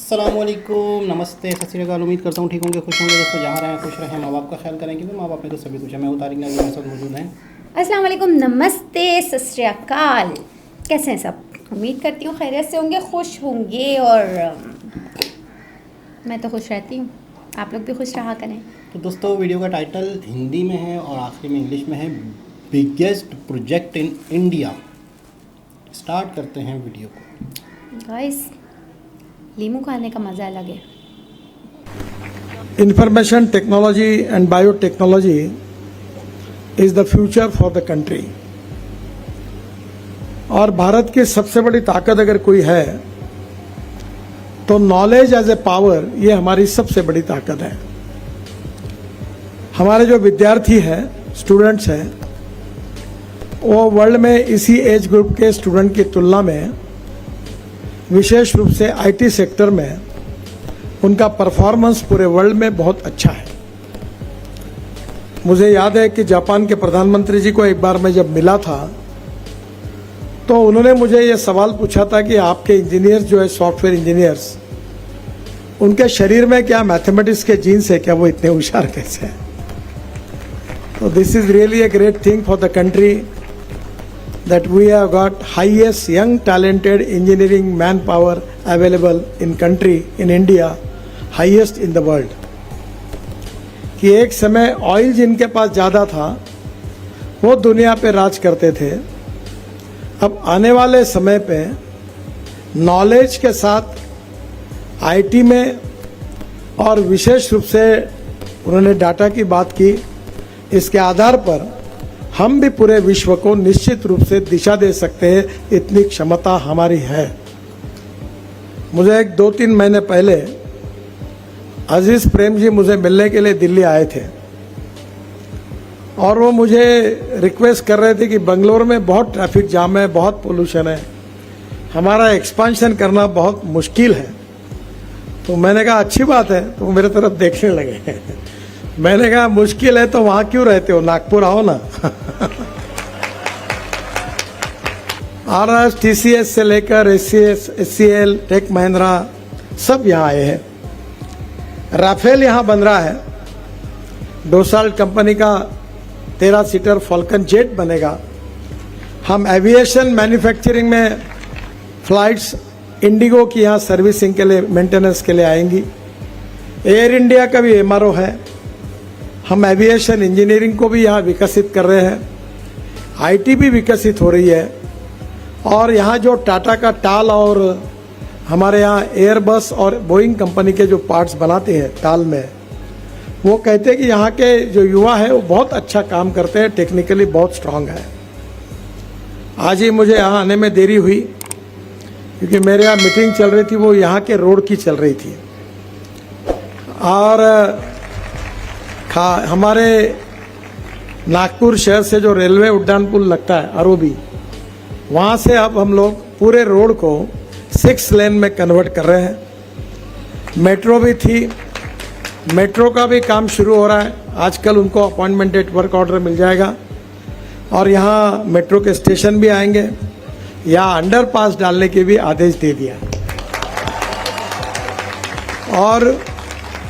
अस्सलामुअलैकुम, नमस्ते, सत श्री अकाल। उम्मीद करता हूँ ठीक होंगे, खुश होंगे। दोस्तों जहाँ रहें खुश रहें, माँ बाप का ख्याल करें क्योंकि माँ बाप ने तो सभी कुछ है। मैं तारिक नाज़िर मेरे साथ मौजूद हैं। अस्सलाम वालेकुम, नमस्ते, सत श्री अकाल। कैसे हैं सब? उम्मीद करती हूँ खैरियत से होंगे, खुश होंगे। और मैं तो खुश रहती हूँ, आप लोग भी खुश रहा करें। तो दोस्तों वीडियो का टाइटल हिंदी में है और आखिरी में इंग्लिश में है, biggest project in India. Start करते हैं वीडियो को। गाइस, लीमू खाने का मज़ा अलग है। Information technology and biotechnology is the future for the country. और भारत की सबसे बड़ी ताकत अगर कोई है तो नॉलेज एज ए पावर, ये हमारी सबसे बड़ी ताकत है। हमारे जो विद्यार्थी हैं, स्टूडेंट्स हैं, वो वर्ल्ड में इसी एज ग्रुप के स्टूडेंट की तुलना में विशेष रूप से आईटी सेक्टर में उनका परफॉर्मेंस पूरे वर्ल्ड में बहुत अच्छा है। मुझे याद है कि जापान के प्रधानमंत्री जी को एक बार मैं जब मिला था तो उन्होंने मुझे ये सवाल पूछा था कि आपके इंजीनियर्स जो है, सॉफ्टवेयर इंजीनियर्स, उनके शरीर में क्या मैथमेटिक्स के जीन्स है, क्या वो इतने होशियार कैसे हैं? तो this is really a great thing for the country that we have got highest young talented engineering manpower available in country in India, highest in the world. कि एक समय ऑयल जिनके पास ज़्यादा था वो दुनिया पे राज करते थे। अब आने वाले समय पे नॉलेज के साथ आईटी में और विशेष रूप से उन्होंने डाटा की बात की, इसके आधार पर हम भी पूरे विश्व को निश्चित रूप से दिशा दे सकते हैं, इतनी क्षमता हमारी है। मुझे एक 2-3 महीने पहले अजीज प्रेम जी मुझे मिलने के लिए दिल्ली आए थे और वो मुझे रिक्वेस्ट कर रहे थे कि बंगलोर में बहुत ट्रैफिक जाम है, बहुत पोल्यूशन है, हमारा एक्सपांशन करना बहुत मुश्किल है। तो मैंने कहा अच्छी बात है, तो मेरे तरफ देखने लगे। मैंने कहा मुश्किल है तो वहां क्यों रहते हो, नागपुर आओ ना। आरएस, टीसीएस से लेकर एससीएस, एचसीएल, टेक महिंद्रा सब यहाँ आए हैं। राफेल यहाँ बन रहा है, डोसाल्ट कंपनी का 13 सीटर फॉल्कन जेट बनेगा। हम एविएशन मैन्युफैक्चरिंग में फ्लाइट्स इंडिगो की यहाँ सर्विसिंग के लिए, मेंटेनेंस के लिए आएंगी। एयर इंडिया का भी एमआरओ है। हम एविएशन इंजीनियरिंग को भी यहाँ विकसित कर रहे हैं। आईटी भी विकसित हो रही है। और यहाँ जो टाटा का टाल और हमारे यहाँ एयरबस और बोइंग कंपनी के जो पार्ट्स बनाते हैं टाल में, वो कहते हैं कि यहाँ के जो युवा है वो बहुत अच्छा काम करते हैं, टेक्निकली बहुत स्ट्रांग है। आज ही मुझे यहाँ आने में देरी हुई क्योंकि मेरे यहाँ मीटिंग चल रही थी, वो यहाँ के रोड की चल रही थी। और हमारे नागपुर शहर से जो रेलवे उड्डान पुल लगता है आरओबी, वहाँ से अब हम लोग पूरे रोड को 6 लेन में कन्वर्ट कर रहे हैं। मेट्रो भी थी, मेट्रो का भी काम शुरू हो रहा है। आजकल उनको अपॉइंटमेंट डेट वर्क ऑर्डर मिल जाएगा और यहाँ मेट्रो के स्टेशन भी आएंगे। यहाँ अंडरपास डालने के भी आदेश दे दिया। और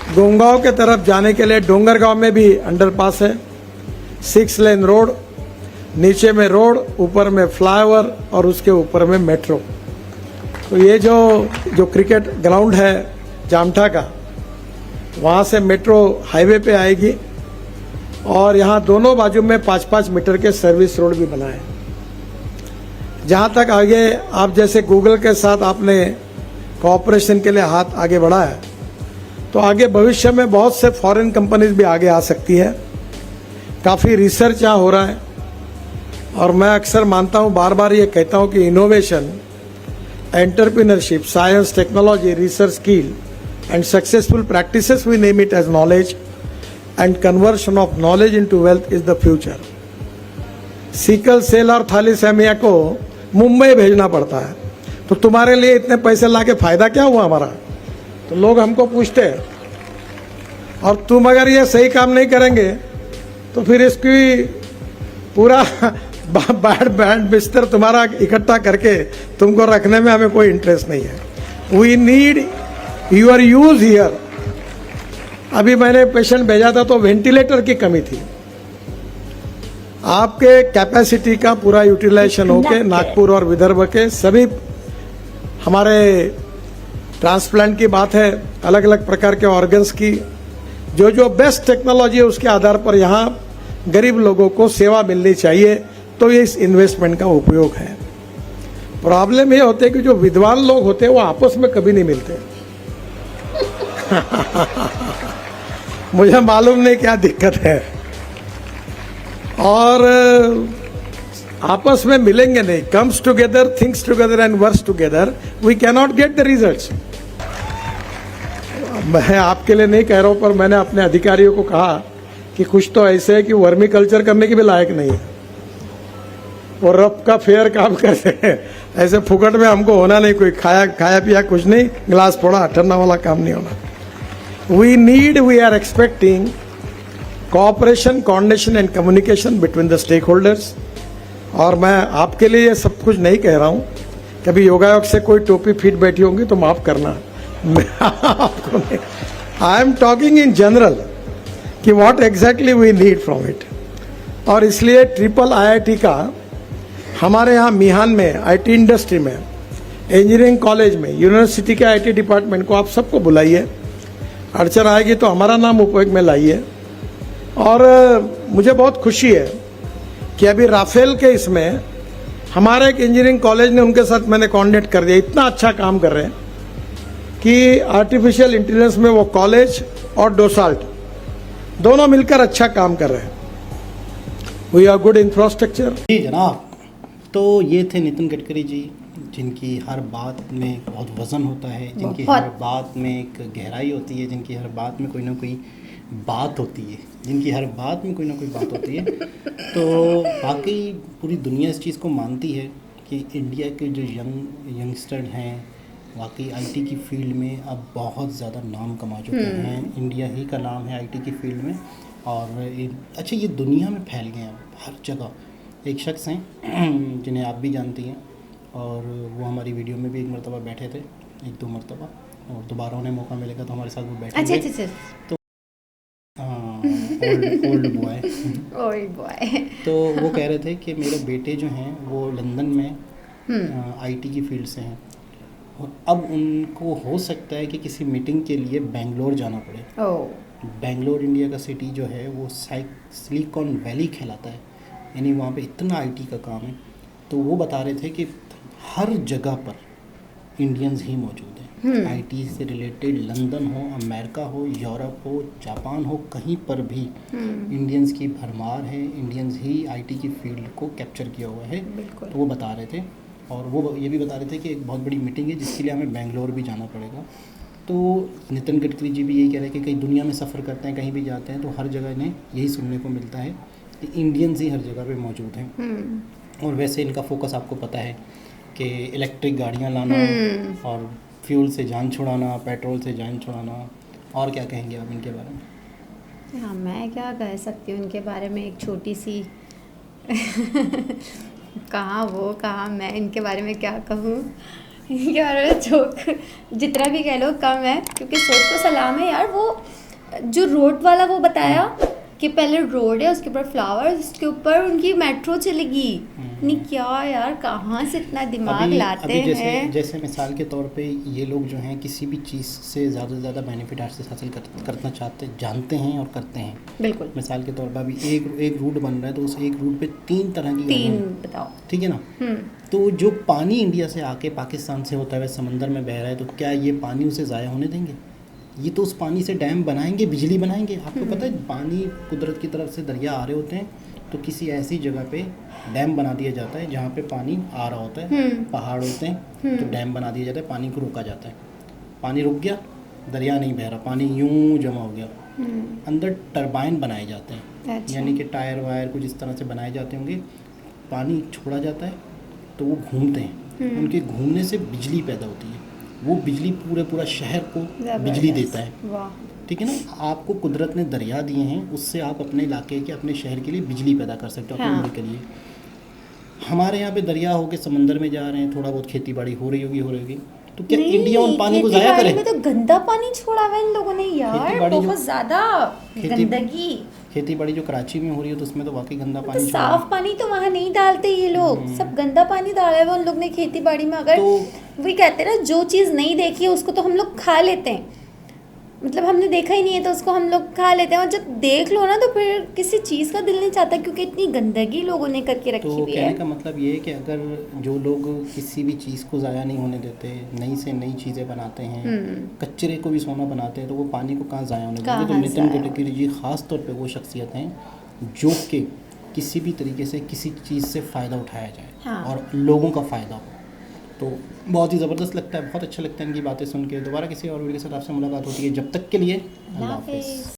गोंगांव के तरफ जाने के लिए डोंगरगांव में भी अंडरपास है। 6 लेन रोड, नीचे में रोड, ऊपर में फ्लाईओवर और उसके ऊपर में मेट्रो। तो ये जो क्रिकेट ग्राउंड है जामठा का, वहाँ से मेट्रो हाईवे पे आएगी। और यहाँ दोनों बाजू में 5-5 मीटर के सर्विस रोड भी बनाए। जहाँ तक आगे आप जैसे गूगल के साथ आपने कोऑपरेशन के लिए हाथ आगे बढ़ा है, तो आगे भविष्य में बहुत से फॉरेन कंपनीज भी आगे आ सकती है। काफ़ी रिसर्च यहाँ हो रहा है और मैं अक्सर मानता हूँ, बार बार ये कहता हूँ कि innovation, entrepreneurship, science, technology, research skill and successful practices, we name it as knowledge and conversion of knowledge into wealth is the future. Sickle cell और थैलेसेमिया को मुंबई भेजना पड़ता है, तो तुम्हारे लिए इतने पैसे ला के फायदा क्या हुआ हमारा? तो लोग हमको पूछते हैं। और तुम अगर ये सही काम नहीं करेंगे तो फिर इसकी पूरा बैंड बिस्तर तुम्हारा इकट्ठा करके तुमको रखने में हमें कोई इंटरेस्ट नहीं है। We need your use here. अभी मैंने पेशेंट भेजा था तो वेंटिलेटर की कमी थी। आपके कैपेसिटी का पूरा यूटिलाइजेशन होके नागपुर और विदर्भ के सभी हमारे ट्रांसप्लांट की बात है, अलग अलग प्रकार के ऑर्गन्स की, जो बेस्ट टेक्नोलॉजी है उसके आधार पर यहाँ गरीब लोगों को सेवा मिलनी चाहिए, तो ये इस इन्वेस्टमेंट का उपयोग है। प्रॉब्लम ये होते है कि जो विद्वान लोग होते हैं वो आपस में कभी नहीं मिलते। मुझे मालूम नहीं क्या दिक्कत है, और आपस में मिलेंगे नहीं। Comes together, thinks together and works together, we can not get the results. मैं आपके लिए नहीं कह रहा हूं, पर मैंने अपने अधिकारियों को कहा कि कुछ तो ऐसे है कि वर्मी कल्चर करने के भी लायक नहीं है, और रफ का फेयर काम करते हैं। ऐसे फुकट में हमको होना नहीं, कोई खाया पिया कुछ नहीं, गिलास फोड़ा ठंडा वाला काम नहीं होना। we are expecting cooperation, coordination and communication between the stakeholders। और मैं आपके लिए ये सब कुछ नहीं कह रहा हूँ। कभी योगायोग से कोई टोपी फिट बैठी होंगी तो माफ करना, मैं आपको नहीं। I am talking in general कि what exactly we need from it. और इसलिए ट्रिपल IIT का हमारे यहाँ मिहान में, IT इंडस्ट्री में, इंजीनियरिंग कॉलेज में, यूनिवर्सिटी के IT डिपार्टमेंट को आप सबको बुलाइए। अड़चन आएगी तो हमारा नाम उपयोग में लाइए। और मुझे बहुत खुशी है कि अभी राफेल के इसमें हमारे एक इंजीनियरिंग कॉलेज ने, उनके साथ मैंने कॉन्टेक्ट कर दिया। इतना अच्छा काम कर रहे हैं कि आर्टिफिशियल इंटेलिजेंस में वो कॉलेज और डोसाल्ट दोनों मिलकर अच्छा काम कर रहे हैं। We are good infrastructure. जी जनाब, तो ये थे नितिन गडकरी जी, जिनकी हर बात में बहुत वज़न होता है, जिनकी हर बात में एक गहराई होती है, जिनकी हर बात में कोई ना कोई बात होती है, जिनकी हर बात में कोई ना कोई बात होती है। तो वाकई पूरी दुनिया इस चीज़ को मानती है कि इंडिया के जो यंगस्टर हैं वाकई IT की फील्ड में अब बहुत ज़्यादा नाम कमा चुके हैं। इंडिया ही का नाम है IT की फील्ड में। और अच्छा, ये दुनिया में फैल गए हैं अब हर जगह। एक शख्स हैं जिन्हें आप भी जानती हैं, और वो हमारी वीडियो में भी एक मरतबा बैठे थे, 1-2 मरतबा, और दोबारा उन्हें मौका मिलेगा तो हमारे साथ वो बैठेंगे। अच्छा। तो हाँ, ओल्ड बॉय। तो वो कह रहे थे कि मेरे बेटे जो हैं वो लंदन में IT की फील्ड से हैं, और अब उनको हो सकता है कि किसी मीटिंग के लिए बेंगलोर जाना पड़े। बेंगलोर इंडिया का सिटी जो है वो सिलिकॉन वैली कहलाता है, यानी वहाँ पे इतना IT का काम है। तो वो बता रहे थे कि हर जगह पर इंडियंस ही मौजूद हैं। IT से रिलेटेड, लंदन हो, अमेरिका हो, यूरोप हो, जापान हो, कहीं पर भी इंडियंस की भरमार है। इंडियंस ही IT की फील्ड को कैप्चर किया हुआ है। तो वो बता रहे थे, और वो ये भी बता रहे थे कि एक बहुत बड़ी मीटिंग है जिसके लिए हमें बेंगलोर भी जाना पड़ेगा। तो नितिन गडकरी जी भी यही कह रहे हैं कि कहीं दुनिया में सफ़र करते हैं, कहीं भी जाते हैं तो हर जगह इन्हें यही सुनने को मिलता है कि इंडियंस ही हर जगह पे मौजूद हैं। और वैसे इनका फोकस आपको पता है कि इलेक्ट्रिक गाड़ियाँ लाना और फ्यूल से जान छुड़ाना, पेट्रोल से जान छुड़ाना। और क्या कहेंगे आप इनके बारे में? हाँ, मैं क्या कह सकती हूँ इनके बारे में, एक छोटी सी कहाँ मैं इनके बारे में क्या कहूँ। इनके बारे में जोक जितना भी कह लो कम है, क्योंकि सोच को सलाम है यार। वो जो रोड वाला वो बताया कि पहले रोड है, उसके ऊपर फ्लावर्स, उसके ऊपर उनकी मेट्रो चलेगी। नहीं क्या यार, कहाँ से इतना दिमाग लाते हैं। जैसे मिसाल के तौर पे ये लोग जो हैं किसी भी चीज़ से ज़्यादा से ज़्यादा बेनिफिट हासिल करना जानते हैं और करते हैं। बिल्कुल। मिसाल के तौर पर अभी एक रूट बन रहा है तो उस एक रूट पे 3 तरह की गाड़ियाँ, बताओ, ठीक है ना। तो जो पानी इंडिया से आके पाकिस्तान से होता है समंदर में बह रहा है, तो क्या ये पानी उसे ज़ाया होने देंगे? ये तो उस पानी से डैम बनाएंगे, बिजली बनाएंगे। आपको पता है पानी कुदरत की तरफ से दरिया आ रहे होते हैं तो किसी ऐसी जगह पे डैम बना दिया जाता है जहाँ पे पानी आ रहा होता है, पहाड़ होते हैं तो डैम बना दिया जाता है, पानी को रोका जाता है। पानी रुक गया, दरिया नहीं बह रहा, पानी यूं जमा हो गया, अंदर टरबाइन बनाए जाते हैं। अच्छा। यानी कि टायर वायर कुछ इस तरह से बनाए जाते होंगे, पानी छोड़ा जाता है तो वो घूमते हैं, उनके घूमने से बिजली पैदा होती है। वो बिजली पूरा शहर को बिजली देता है। ठीक है ना। आपको कुदरत ने दरिया दिए हैं, उससे आप अपने इलाके के, अपने शहर के लिए बिजली पैदा कर सकते हो, अपने मुल्क के लिए। हमारे यहाँ पे दरिया होके समंदर में जा रहे हैं, थोड़ा बहुत खेती बाड़ी हो रही होगी, तो क्या नहीं, इंडिया उन पानी को ज़ाया खेती-बाड़ी करे? में तो गंदा पानी छोड़ा हुआ है इन लोगों ने यार, खेती-बाड़ी जो- बहुत ज़्यादा गंदगी। खेती बाड़ी जो कराची में हो रही है तो उसमें तो वाकई गंदा तो पानी छोड़ रहे साफ पानी तो वहाँ नहीं डालते ये लोग, सब गंदा पानी डाला है उन लोग ने खेती बाड़ी में। अगर तो- वही कहते हैं ना, जो चीज़ नहीं देखी है उसको तो हम लोग खा लेते हैं, मतलब हमने देखा ही नहीं है तो उसको हम लोग खा लेते हैं, और जब देख लो ना तो फिर किसी चीज़ का दिल नहीं चाहता, क्योंकि इतनी गंदगी लोगों ने करके रखी तो हुई कहने है। का मतलब ये है कि अगर जो लोग किसी भी चीज़ को ज़ाया नहीं होने देते, नई से नई चीज़ें बनाते हैं, कचरे को भी सोना बनाते हैं, तो वो पानी को कहाँ ज़ाया होने देंगे। तो कहाँ नितिन ज़ाया गडकरी जी ख़ास तौर पे वो शख्सियत हैं जो कि किसी भी तरीके से किसी चीज़ से फ़ायदा उठाया जाए हाँ। और लोगों का फ़ायदा हो, तो बहुत ही ज़बरदस्त लगता है, बहुत अच्छा लगता है इनकी बातें सुन के। दोबारा किसी और वीडियो के साथ आपसे मुलाकात होती है, जब तक के लिए अल्लाह हाफ़िज़।